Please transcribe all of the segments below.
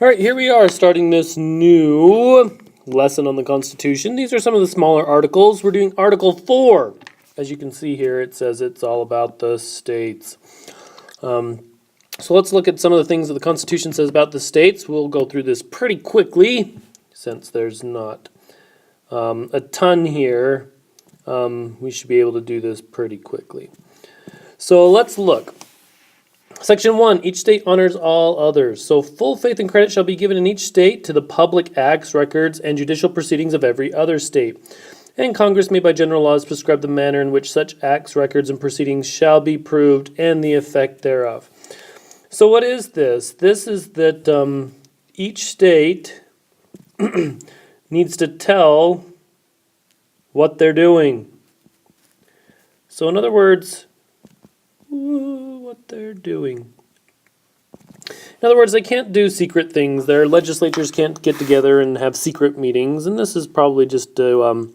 All right, here we are starting this new lesson on the Constitution. These are some of the smaller articles. We're doing Article 4. As you can see here, it says it's all about the states. So let's look at some of the things that the Constitution says about the states. We'll go through this pretty quickly, since there's not a ton here. We should be able to do this pretty quickly. So let's look. Section 1, each state honors all others. So full faith and credit shall be given in each state to the public acts, records, and judicial proceedings of every other state. And Congress may by general laws prescribe the manner in which such acts, records, and proceedings shall be proved and the effect thereof. So what is this? This is that each state needs to tell what they're doing. So in other words, what they're doing. In other words, they can't do secret things. Their legislatures can't get together and have secret meetings, and this is probably just to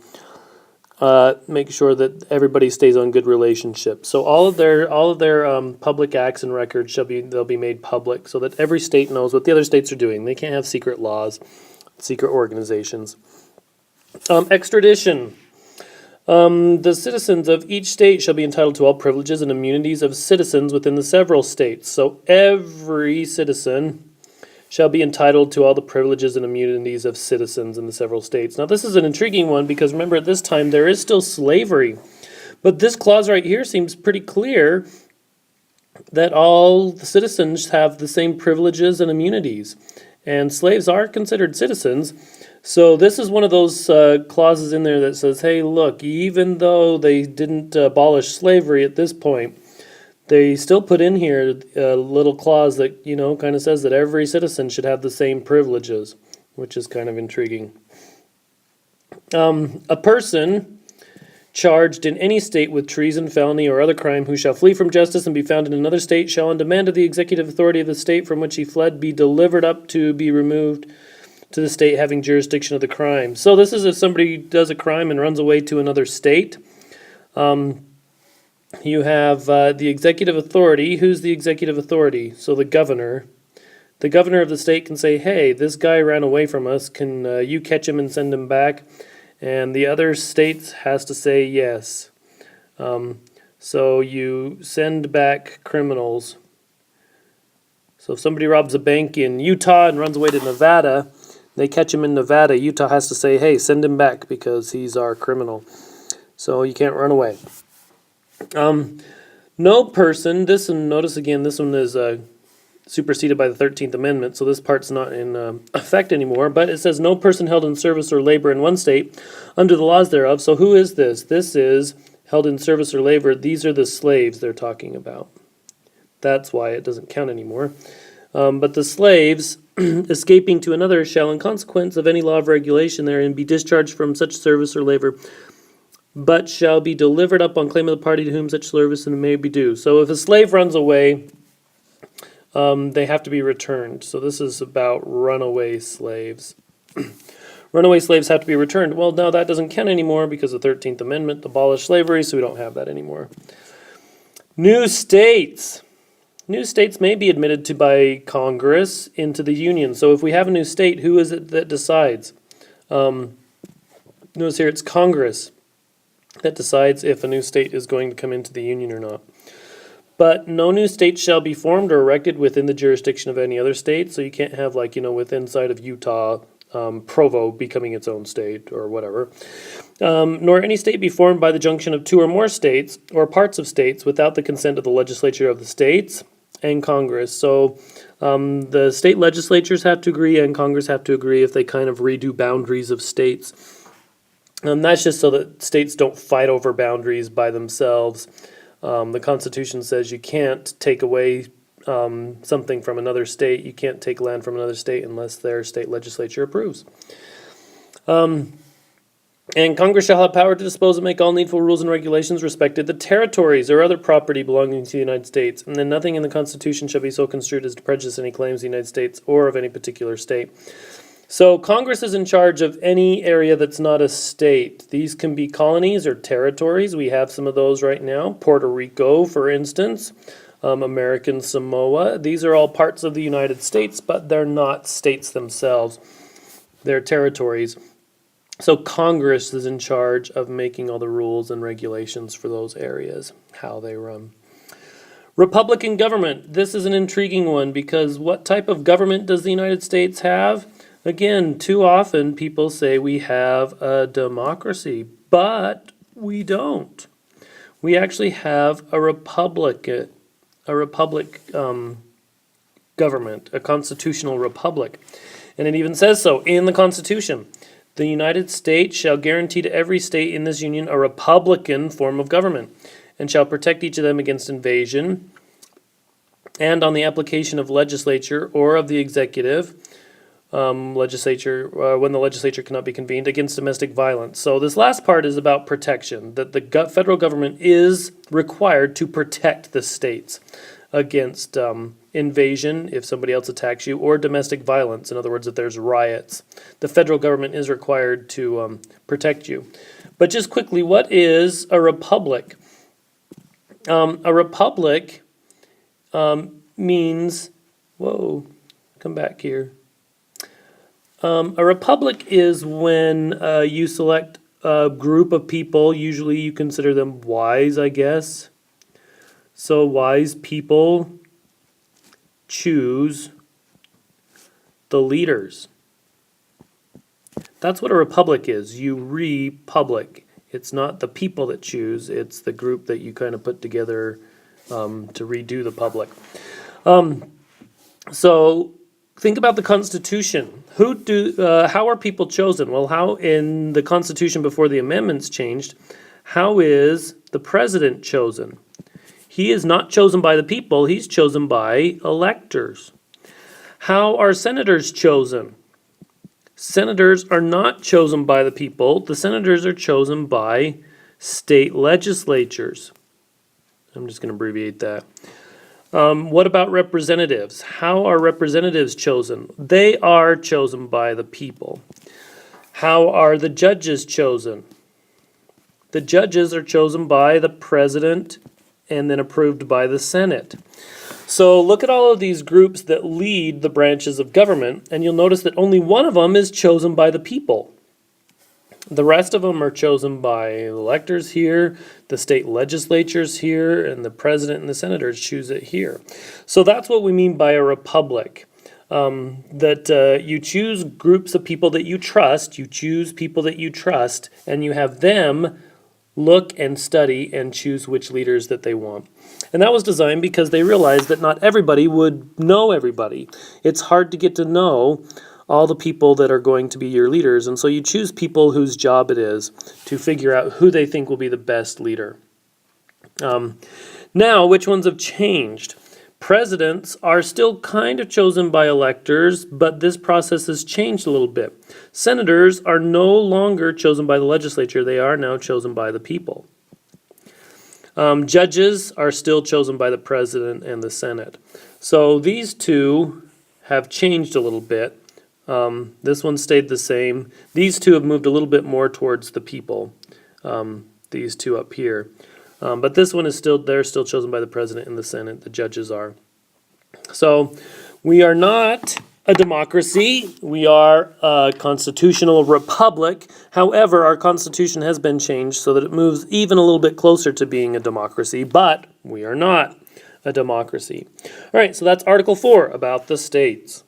make sure that everybody stays on good relationships. So all of their public acts and records they'll be made public, so that every state knows what the other states are doing. They can't have secret laws, secret organizations. Extradition. The citizens of each state shall be entitled to all privileges and immunities of citizens within the several states. So every citizen shall be entitled to all the privileges and immunities of citizens in the several states. Now this is an intriguing one because remember at this time there is still slavery. But this clause right here seems pretty clear that all the citizens have the same privileges and immunities. And slaves are considered citizens. So this is one of those clauses in there that says, hey, look, even though they didn't abolish slavery at this point, they still put in here a little clause that, kind of says that every citizen should have the same privileges, which is kind of intriguing. A person charged in any state with treason, felony, or other crime who shall flee from justice and be found in another state shall, on demand of the executive authority of the state from which he fled, be delivered up to be removed to the state having jurisdiction of the crime. So this is if somebody does a crime and runs away to another state. You have the executive authority. Who's the executive authority? So the governor. The governor of the state can say, hey, this guy ran away from us. Can you catch him and send him back? And the other states has to say yes. So you send back criminals. So if somebody robs a bank in Utah and runs away to Nevada, they catch him in Nevada, Utah has to say, hey, send him back because he's our criminal. So you can't run away. No person, notice again, this one is superseded by the 13th Amendment, so this part's not in effect anymore, but it says no person held in service or labor in one state under the laws thereof. So who is this? This is held in service or labor. These are the slaves they're talking about. That's why it doesn't count anymore. But the slaves escaping to another shall, in consequence of any law of regulation therein, be discharged from such service or labor, but shall be delivered up on claim of the party to whom such service may be due. So if a slave runs away, they have to be returned. So this is about runaway slaves. Runaway slaves have to be returned. Well, now that doesn't count anymore because the 13th Amendment abolished slavery, so we don't have that anymore. New states. New states may be admitted to by Congress into the Union. So if we have a new state, who is it that decides? Notice here it's Congress that decides if a new state is going to come into the Union or not. But no new state shall be formed or erected within the jurisdiction of any other state. So you can't have within inside of Utah, Provo becoming its own state or whatever. Nor any state be formed by the junction of two or more states or parts of states without the consent of the legislature of the states and Congress. So the state legislatures have to agree and Congress have to agree if they kind of redo boundaries of states. That's just so that states don't fight over boundaries by themselves. The Constitution says you can't take away something from another state. You can't take land from another state unless their state legislature approves. And Congress shall have power to dispose and make all needful rules and regulations respecting the territories or other property belonging to the United States. And then nothing in the Constitution shall be so construed as to prejudice any claims of the United States or of any particular state. So Congress is in charge of any area that's not a state. These can be colonies or territories. We have some of those right now. Puerto Rico, for instance. American Samoa. These are all parts of the United States, but they're not states themselves. They're territories. So Congress is in charge of making all the rules and regulations for those areas, how they run. Republican government. This is an intriguing one because what type of government does the United States have? Again, too often people say we have a democracy, but we don't. We actually have a republic government, a constitutional republic. And it even says so in the Constitution. The United States shall guarantee to every state in this union a republican form of government, and shall protect each of them against invasion, and on the application of legislature or of the executive, when the legislature cannot be convened, against domestic violence. So this last part is about protection, that the federal government is required to protect the states against invasion if somebody else attacks you, or domestic violence. In other words, if there's riots, the federal government is required to protect you. But just quickly, what is a republic? A republic means, come back here. A republic is when you select a group of people. Usually you consider them wise, I guess. So wise people choose the leaders. That's what a republic is. You republic. It's not the people that choose. It's the group that you kind of put together to redo the public. So think about the Constitution. How are people chosen? Well, how in the Constitution before the amendments changed, how is the president chosen? He is not chosen by the people, he's chosen by electors. How are senators chosen? Senators are not chosen by the people, the senators are chosen by state legislatures. I'm just going to abbreviate that. What about representatives? How are representatives chosen? They are chosen by the people. How are the judges chosen? The judges are chosen by the president and then approved by the Senate. So look at all of these groups that lead the branches of government, and you'll notice that only one of them is chosen by the people. The rest of them are chosen by electors here, the state legislatures here, and the president and the senators choose it here. So that's what we mean by a republic. That you choose groups of people that you trust, and you have them look and study and choose which leaders that they want. And that was designed because they realized that not everybody would know everybody. It's hard to get to know all the people that are going to be your leaders, and so you choose people whose job it is to figure out who they think will be the best leader. Now, which ones have changed? Presidents are still kind of chosen by electors, but this process has changed a little bit. Senators are no longer chosen by the legislature, they are now chosen by the people. Judges are still chosen by the president and the Senate. So these two have changed a little bit. This one stayed the same. These two have moved a little bit more towards the people, these two up here. But this one is they're still chosen by the president and the Senate, the judges are. So we are not a democracy, we are a constitutional republic. However, our constitution has been changed so that it moves even a little bit closer to being a democracy, but we are not a democracy. All right, so that's Article 4 about the states.